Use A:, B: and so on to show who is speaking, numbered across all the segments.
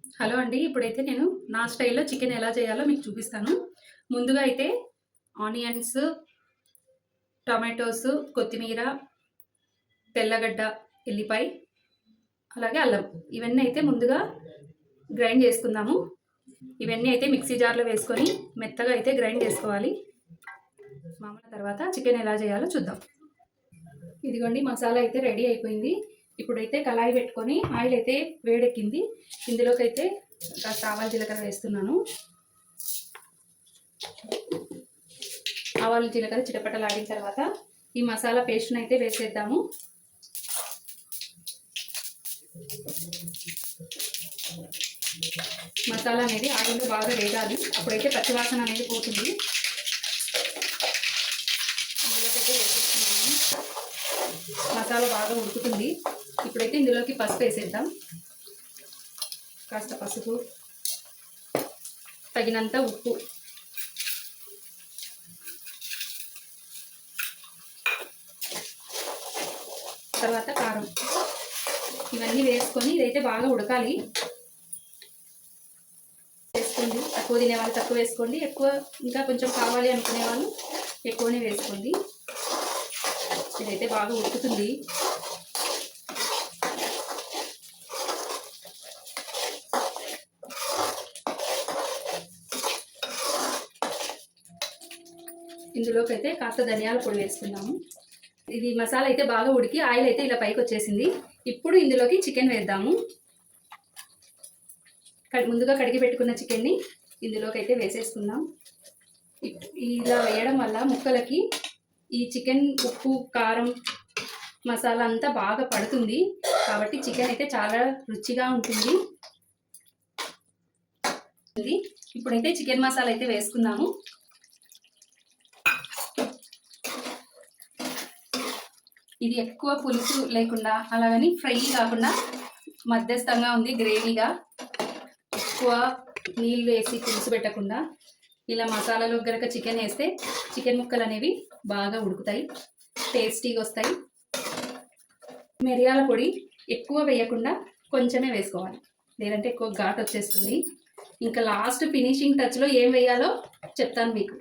A: Hello అండి. ఇప్పుడైతే నేను నా స్టైల్‌లో చికెన్ ఎలా చేయాలో మీకు చూపిస్తాను. ముందుగా అయితే ఆనియన్స్, టొమాటోస్, కొత్తిమీర, తెల్లగడ్డ, ఎల్లిపాయ, అలాగే అల్లం ఇవన్నీ అయితే ముందుగా గ్రైండ్ చేసుకుందాము. ఇవన్నీ అయితే మిక్సీ జార్‌లో వేసుకొని మెత్తగా అయితే గ్రైండ్ చేసుకోవాలి. మామూలు తర్వాత చికెన్ ఎలా చేయాలో చూద్దాం. ఇదిగోండి మసాలా అయితే రెడీ అయిపోయింది. ఇప్పుడైతే కళాయి పెట్టుకొని ఆయిల్ అయితే వేడెక్కింది. ఇందులోకైతే కాస్త ఆవాలు జీలకర్ర వేస్తున్నాను. ఆవాలు జీలకర్ర చిటపటలాడిన తర్వాత ఈ మసాలా పేస్ట్ని అయితే వేసేద్దాము. మసాలా అనేది ఆయిల్లో బాగా వేగాలి. అప్పుడైతే పచ్చివాసన అనేది పోతుంది. ఇందులోకైతే వేసేస్తున్నాము. మసాలా బాగా ఉడుకుతుంది. ఇప్పుడైతే ఇందులోకి పసుపు వేసేద్దాం. కాస్త పసుపు, తగినంత ఉప్పు, తర్వాత కారం ఇవన్నీ వేసుకొని ఇదైతే బాగా ఉడకాలి. వేసుకోండి. తక్కువ తినే వాళ్ళు తక్కువ వేసుకోండి, ఎక్కువ ఇంకా కొంచెం కావాలి అనుకునే వాళ్ళు ఎక్కువనే వేసుకోండి. ఇదైతే బాగా ఉడుకుతుంది. ఇందులోకి అయితే కాస్త ధనియాల పొడి వేసుకున్నాము. ఇది మసాలా అయితే బాగా ఉడికి ఆయిల్ అయితే ఇలా పైకి వచ్చేసింది. ఇప్పుడు ఇందులోకి చికెన్ వేద్దాము. ముందుగా కడిగి పెట్టుకున్న చికెన్ని ఇందులోకి అయితే వేసేసుకుందాం. ఇలా వేయడం వల్ల ముక్కలకి ఈ చికెన్ ఉప్పు, కారం, మసాలా అంతా బాగా పడుతుంది. కాబట్టి చికెన్ అయితే చాలా రుచిగా ఉంటుంది. ఇప్పుడైతే చికెన్ మసాలా అయితే వేసుకుందాము. ఇది ఎక్కువ పులుసు లేకుండా అలాగని ఫ్రై కాకుండా మధ్యస్థంగా ఉంది, గ్రేవీగా. ఎక్కువ నీళ్ళు వేసి పులుసు పెట్టకుండా ఇలా మసాలాలో గనక చికెన్ వేస్తే చికెన్ ముక్కలు అనేవి బాగా ఉడుకుతాయి, టేస్టీగా వస్తాయి. మిరియాల పొడి ఎక్కువ వేయకుండా కొంచెమే వేసుకోవాలి, లేదంటే ఎక్కువ ఘాటు వచ్చేస్తుంది. ఇంకా లాస్ట్ ఫినిషింగ్ టచ్లో ఏం వేయాలో చెప్తాను మీకు.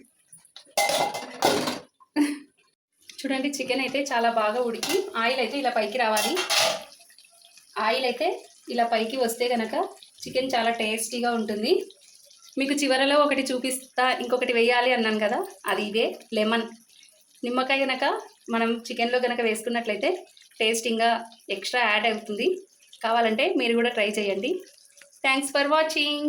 A: చూడండి, చికెన్ అయితే చాలా బాగా ఉడికి ఆయిల్ అయితే ఇలా పైకి రావాలి. ఆయిల్ అయితే ఇలా పైకి వస్తే కనుక చికెన్ చాలా టేస్టీగా ఉంటుంది. మీకు చివరలో ఒకటి చూపిస్తా, ఇంకొకటి వేయాలి అన్నాను కదా, అది ఇదే లెమన్. నిమ్మకాయ కనుక మనం చికెన్లో కనుక వేసుకున్నట్లయితే టేస్టింగ్గా ఎక్స్ట్రా యాడ్ అవుతుంది. కావాలంటే మీరు కూడా ట్రై చేయండి. Thanks for watching.